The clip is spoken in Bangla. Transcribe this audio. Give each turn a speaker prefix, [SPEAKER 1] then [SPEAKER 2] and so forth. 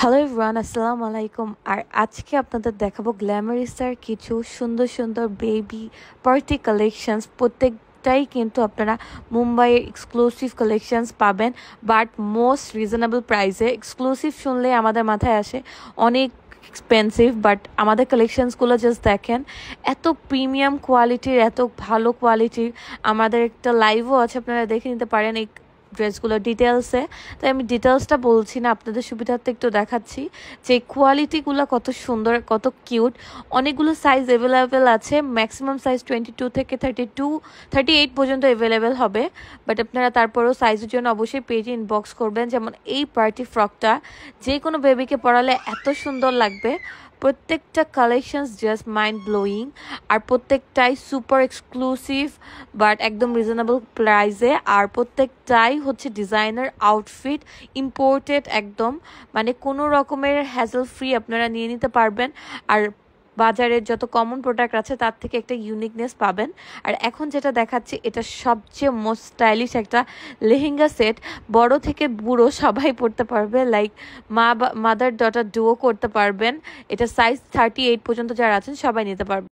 [SPEAKER 1] হ্যালো এভরিওয়ান, আসসালামু আলাইকুম। আর আজকে আপনাদের দেখাবো গ্ল্যামারিসার কিছু সুন্দর সুন্দর বেবি পার্টি কালেকশনস। প্রত্যেকটাই কিন্তু আপনারা মুম্বাইয়ের এক্সক্লুসিভ কালেকশনস পাবেন, বাট মোস্ট রিজনেবল প্রাইসে। এক্সক্লুসিভ শুনলে আমাদের মাথায় আসে অনেক এক্সপেন্সিভ, বাট আমাদের কালেকশনসগুলো জাস্ট দেখেন, এত প্রিমিয়াম কোয়ালিটির, এত ভালো কোয়ালিটির। আমাদের একটা লাইভও আছে, আপনারা দেখে নিতে পারেন এই ড্রেসগুলো ডিটেলসে। তাই আমি ডিটেলসটা বলছি না, আপনাদের সুবিধার্থে একটু দেখাচ্ছি যে কোয়ালিটিগুলো কত সুন্দর, কত কিউট। অনেকগুলো সাইজ অ্যাভেলেবেল আছে, ম্যাক্সিমাম সাইজ 22 থেকে 38 পর্যন্ত অ্যাভেলেবেল হবে। বাট আপনারা তারপরেও সাইজের জন্য অবশ্যই পেজে ইনবক্স করবেন। যেমন এই পার্টি ফ্রকটা যে কোনো বেবিকে পরালে এত সুন্দর লাগবে। প্রত্যেকটা কালেকশনস জাস্ট মাইন্ড ব্লোয়িং, আর প্রত্যেকটাই সুপার এক্সক্লুসিভ বাট একদম রিজনেবল প্রাইসে। আর প্রত্যেকটাই হচ্ছে ডিজাইনার আউটফিট, ইম্পোর্টেড একদম, মানে কোনো রকমের হ্যাসেল ফ্রি আপনারা নিয়ে নিতে পারবেন। আর বাজারের যত কমন প্রোডাক্ট আছে তার থেকে একটা ইউনিকনেস পাবেন। আর এখন যেটা দেখাচ্ছি, এটা সবচেয়ে মোস্ট স্টাইলিশ একটা লেহেঙ্গা সেট। বড় থেকে বুড়ো সবাই পরতে পারবে, লাইক মাদার ডটার ডুও করতে পারবেন। এটা সাইজ 38 পর্যন্ত যারা আছেন সবাই নিতে পারবে।